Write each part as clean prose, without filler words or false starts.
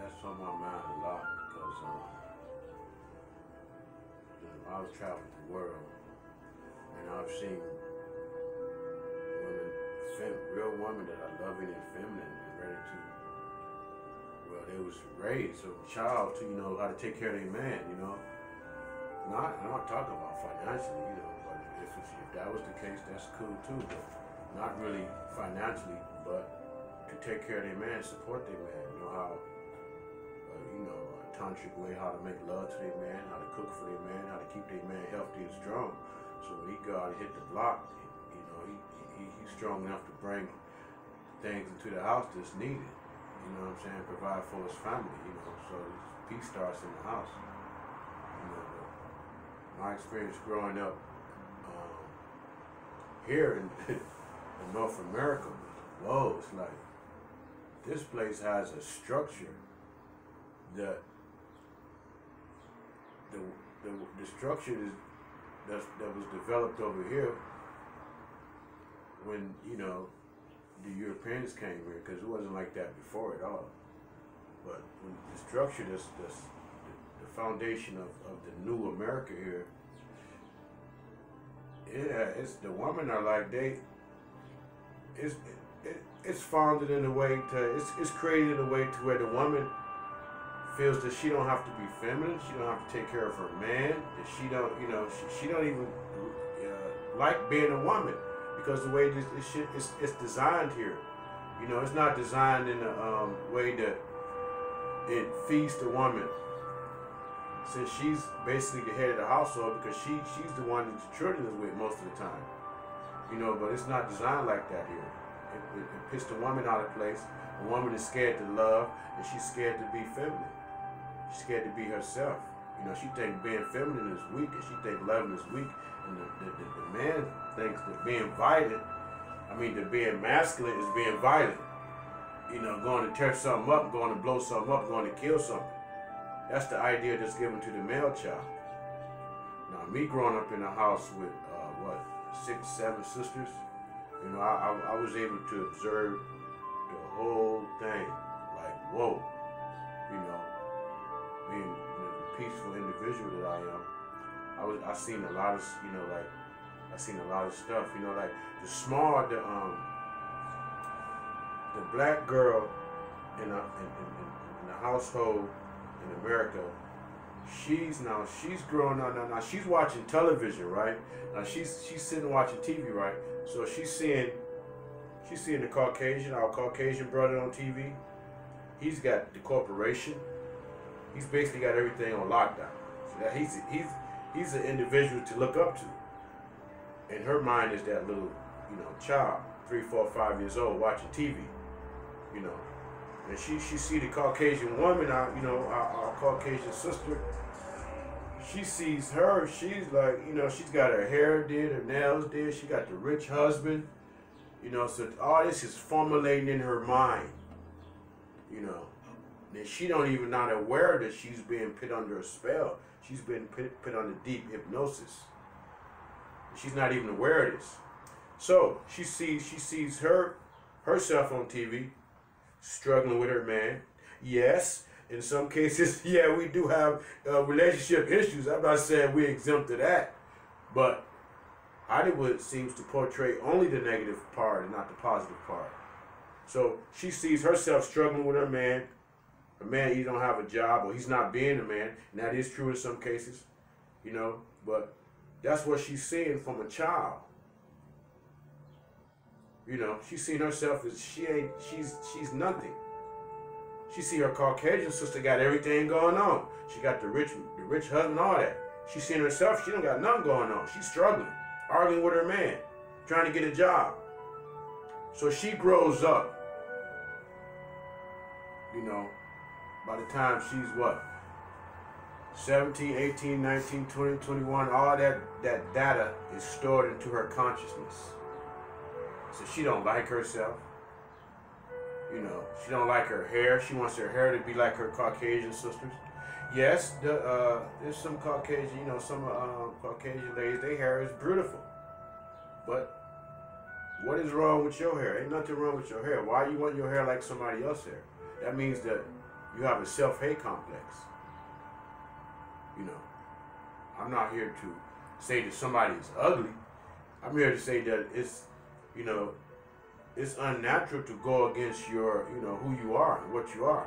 that's on my mind a lot because I was traveling the world and I've seen women, real women that are loving and feminine and ready to. Well, they was raised a child to how to take care of their man. I'm not talking about financially, but if that was the case, that's cool too. But not really financially, but to take care of their man, support their man. How, a tantric way, how to make love to their man, how to cook for their man, how to keep their man healthy and strong. So when he go out and hit the block, he's strong enough to bring things into the house that's needed. You know what I'm saying? Provide for his family. So peace starts in the house. My experience growing up here in North America, whoa, it's like this place has a structure that the structure that was developed over here when the Europeans came here, because it wasn't like that before at all. But when the structure, the foundation of the new America here, it's the women are like it's founded in a way to, it's created in a way to where the woman feels that she don't have to be feminine, she don't have to take care of her man, that she don't, she don't even like being a woman, because the way this shit is designed here, it's not designed in a way that it feeds the woman, since she's basically the head of the household, because she's the one that the children is with most of the time, but it's not designed like that here. It puts the woman out of place. The woman is scared to love, and she's scared to be feminine. She's scared to be herself. She thinks being feminine is weak, and she thinks loving is weak. And the man thinks that being violent, that being masculine is being violent. Going to tear something up, going to blow something up, going to kill something. That's the idea that's given to the male child. Now, me growing up in a house with, 6, 7 sisters, I was able to observe the whole thing, like, whoa, being the peaceful individual that I am. I seen a lot of, I seen a lot of stuff, like the black girl in a household in America, she's growing up now. She's watching television, right? Now she's sitting watching TV, right? So she's seeing the our Caucasian brother on TV. He's got the corporation. He's basically got everything on lockdown. So that he's an individual to look up to. In her mind is that little, child, 3, 4, 5 years old, watching TV, And she see the Caucasian woman, our Caucasian sister. She sees her, she's like, she's got her hair did, her nails did, she got the rich husband, so all this is formulating in her mind, And she don't even not aware that she's being put under a spell. She's been put under deep hypnosis. She's not even aware of this. So she sees herself on TV, struggling with her man. Yes, in some cases, yeah, we do have relationship issues. I'm not saying we're exempt to that, but Hollywood seems to portray only the negative part and not the positive part. So she sees herself struggling with her man. Her man either don't have a job or he's not being a man, and that is true in some cases, but that's what she's seeing from a child. She's seen herself as she's nothing. She see her Caucasian sister got everything going on. She got the rich husband, all that. She seen herself, she don't got nothing going on. She's struggling, arguing with her man, trying to get a job. So she grows up, by the time she's what? 17, 18, 19, 20, 21, all that data is stored into her consciousness. So she don't like herself. She don't like her hair. She wants her hair to be like her Caucasian sisters. Yes, there's some Caucasian, Caucasian ladies, their hair is beautiful. But what is wrong with your hair? Ain't nothing wrong with your hair. Why you want your hair like somebody else's hair? That means that you have a self-hate complex. You know, I'm not here to say that somebody is ugly. I'm here to say that it's, you know, it's unnatural to go against your, you know, who you are and what you are.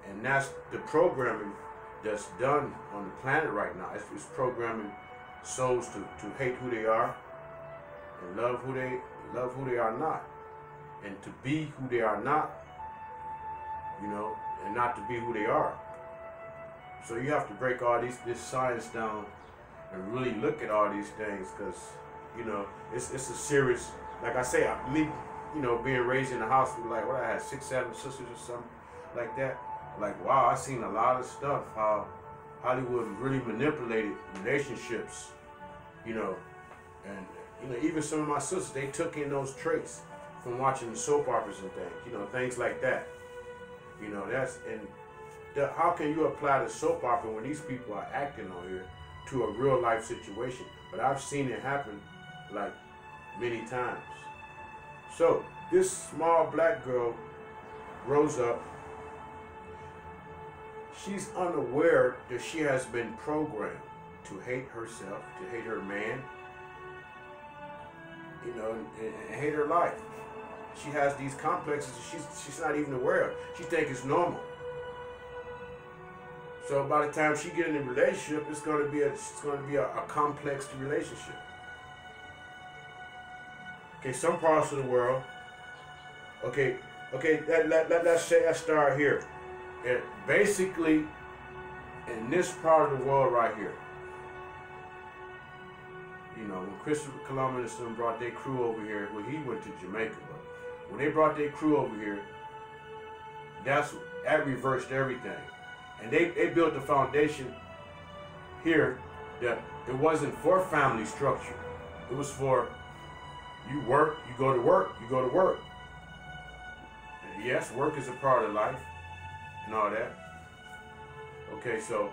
And that's the programming that's done on the planet right now. It's programming souls to hate who they are and love who they are not. And to be who they are not, you know, and not to be who they are. So you have to break all this science down and really look at all these things, because, you know, it's a serious, like I say, me, you know, being raised in the house with, like, what, I had 6, 7 sisters or something like that. Like, wow, I seen a lot of stuff, how Hollywood really manipulated relationships, you know, and, you know, even some of my sisters, they took in those traits from watching the soap operas and things, you know, things like that. You know, that's, and how can you apply the soap opera when these people are acting on here to a real life situation? But I've seen it happen, like, many times. So this small black girl grows up. She's unaware that she has been programmed to hate herself, to hate her man, you know, and hate her life. She has these complexes she's not even aware of. She thinks it's normal. So by the time she get in a relationship, it's going to be a complex relationship. Okay, some parts of the world. Okay, let's say I start here. And basically, in this part of the world right here, you know, when Christopher Columbus and brought their crew over here, well, he went to Jamaica, but when they brought their crew over here, that reversed everything. And they built the foundation here that it wasn't for family structure. It was for you work, you go to work, you go to work. And yes, work is a part of life and all that. Okay, so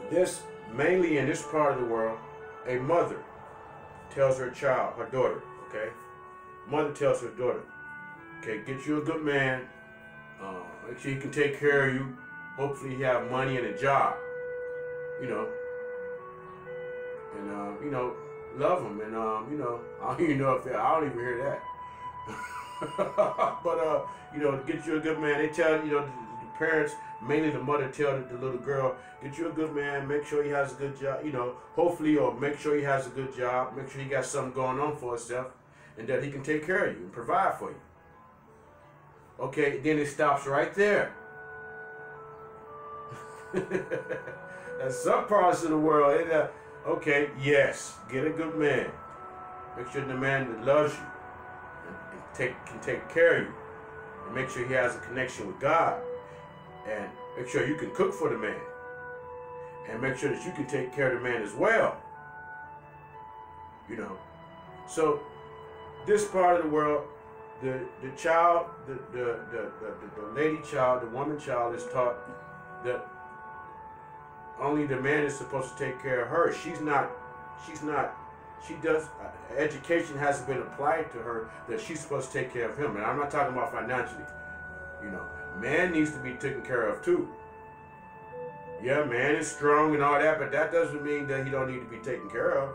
this, mainly in this part of the world, a mother tells her child, her daughter, okay? Mother tells her daughter, okay, get you a good man, make sure he can take care of you. Hopefully he have money and a job, you know, and, you know, love him, and, you know, I don't even know if I don't even hear that. But, you know, get you a good man. They tell, you know, the parents, mainly the mother, tell the little girl, get you a good man, make sure he has a good job, you know, hopefully, or make sure he has a good job, make sure he got something going on for himself, and that he can take care of you and provide for you. Okay, then it stops right there. That's some parts of the world. Okay, yes, get a good man. Make sure the man that loves you and can take care of you, and make sure he has a connection with God, and make sure you can cook for the man, and make sure that you can take care of the man as well. You know, so this part of the world, the child, the lady child, the woman child is taught that only the man is supposed to take care of her. Education hasn't been applied to her that she's supposed to take care of him. And I'm not talking about financially. You know, man needs to be taken care of too. Yeah, man is strong and all that, but that doesn't mean that he don't need to be taken care of.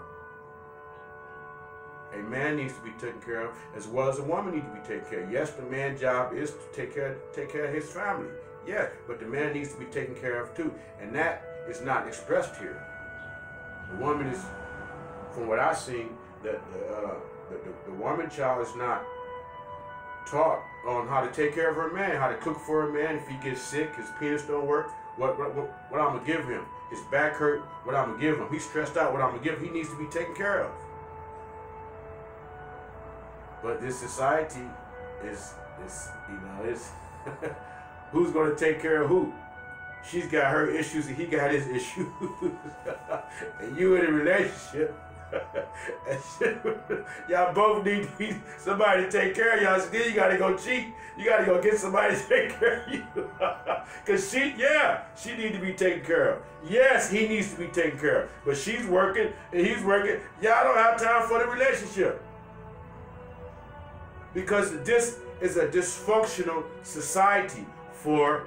A man needs to be taken care of as well as a woman needs to be taken care of. Yes, the man's job is to take care of his family. Yeah, but the man needs to be taken care of too. And that is not expressed here. The woman is, from what I've seen, that the woman child is not taught on how to take care of her man, how to cook for her man. If he gets sick, his penis don't work, what I'm gonna give him. His back hurt, what I'm gonna give him. He's stressed out, what I'm gonna give him. He needs to be taken care of. But this society is you know, it's who's gonna take care of who? She's got her issues and he got his issues. And you in a relationship. Y'all both need to be somebody to take care of y'all. So then you gotta go cheat. You gotta go get somebody to take care of you. Cause she needs to be taken care of. Yes, he needs to be taken care of. But she's working and he's working. Y'all don't have time for the relationship. Because this is a dysfunctional society for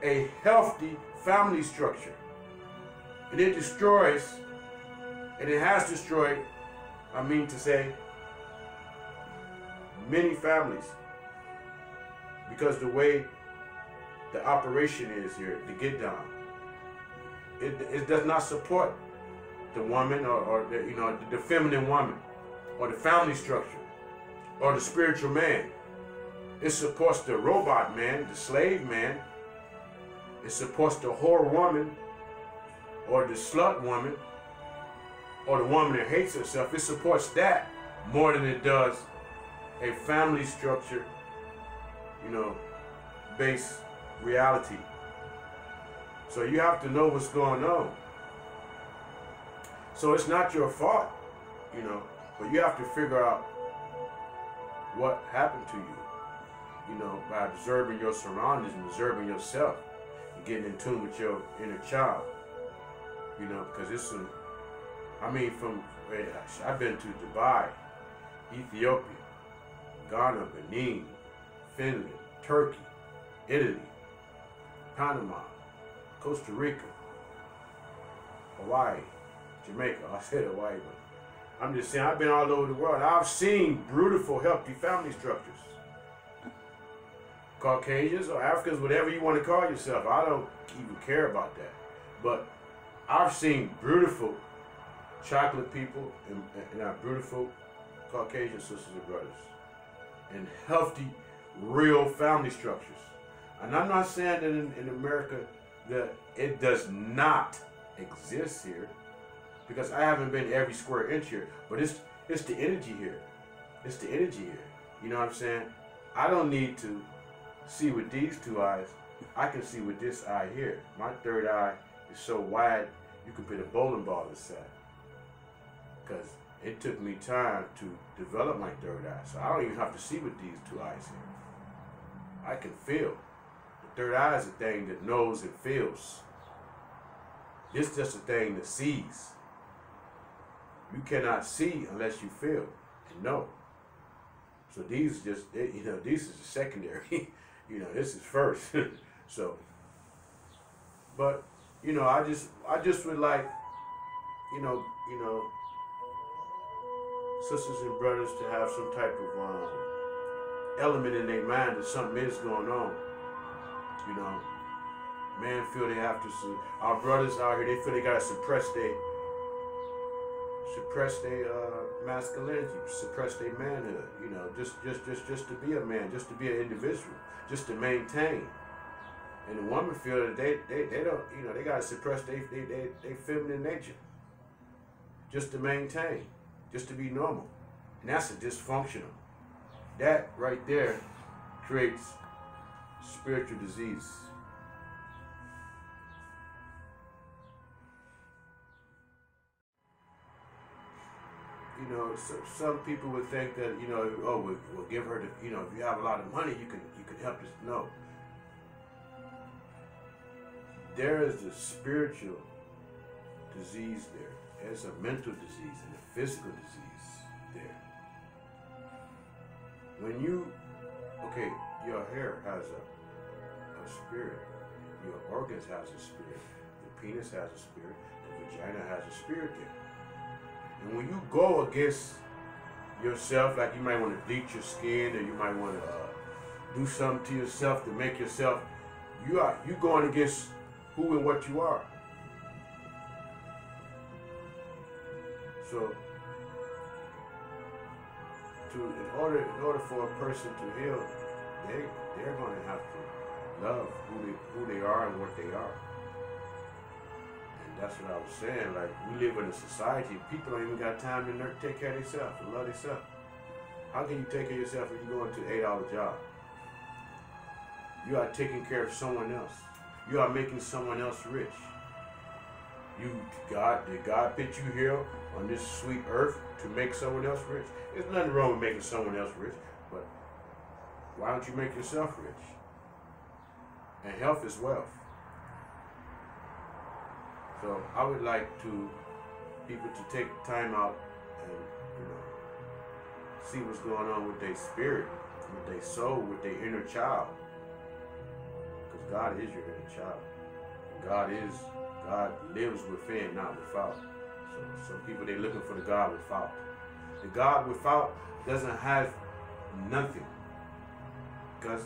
a healthy family structure. And it destroys, and it has destroyed, I mean to say, many families. Because the way the operation is here, the get down, it does not support the woman or the, you know, the feminine woman or the family structure or the spiritual man. It supports the robot man, the slave man. It supports the whore woman or the slut woman or the woman that hates herself. It supports that more than it does a family structure, you know, based reality. So you have to know what's going on. So it's not your fault, you know, but you have to figure out what happened to you know, by observing your surroundings and observing yourself and getting in tune with your inner child, you know, because it's some, I mean, I've been to Dubai, Ethiopia, Ghana, Benin, Finland, Turkey, Italy, Panama, Costa Rica, Hawaii, Jamaica. I said Hawaii, but I'm just saying I've been all over the world. I've seen beautiful, healthy family structures. Caucasians or Africans, whatever you want to call yourself. I don't even care about that. But I've seen beautiful chocolate people and our beautiful Caucasian sisters and brothers. And healthy, real family structures. And I'm not saying that in America that it does not exist here, because I haven't been every square inch here, but it's the energy here. It's the energy here. You know what I'm saying? I don't need to see with these two eyes. I can see with this eye here. My third eye is so wide you can put a bowling ball inside. Because it took me time to develop my third eye. So I don't even have to see with these two eyes here. I can feel. The third eye is a thing that knows and feels. This is just a thing that sees. You cannot see unless you feel and know. So these are just, you know, these is the secondary. You know, this is first. So, but you know, I just would like, you know, sisters and brothers to have some type of element in their mind that something is going on. You know, men feel they have to. Our brothers out here, they feel they gotta suppress their masculinity, suppress their manhood. You know, just to be a man, just to be an individual, just to maintain. And the woman feel that they don't, you know, they gotta suppress their feminine nature, just to maintain, just to be normal, and that's a dysfunctional. That right there creates spiritual disease. You know, some people would think that, you know, oh, we'll give her the, you know, if you have a lot of money, you can help us. No. There is a spiritual disease there. There's a mental disease and a physical disease there. When you, okay, your hair has a spirit. Your organs has a spirit. The penis has a spirit. The vagina has a spirit there. And when you go against yourself, like you might want to bleach your skin, or you might want to do something to yourself to make yourself, you going against who and what you are. So, in order for a person to heal, they're going to have to love who they are and what they are. And that's what I was saying. Like, we live in a society, people don't even got time to take care of themselves and love themselves. How can you take care of yourself if you go into an 8-hour job? You are taking care of someone else. You are making someone else rich. Did God put you here on this sweet earth to make someone else rich? There's nothing wrong with making someone else rich, but why don't you make yourself rich? And health is wealth. So I would like people to take time out and, you know, see what's going on with their spirit, with their soul, with their inner child. Because God is your inner child. God lives within, not without. So some people, they're looking for the God without. The God without doesn't have nothing, because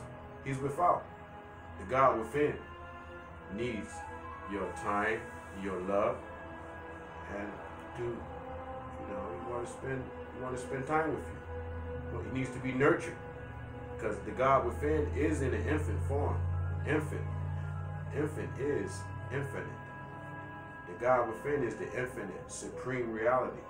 he's without. The God within needs your time, your love, and he want to spend time with you. Well, he needs to be nurtured, because the God within is in an infant form. Infant is infinite. The God within is the infinite, supreme reality.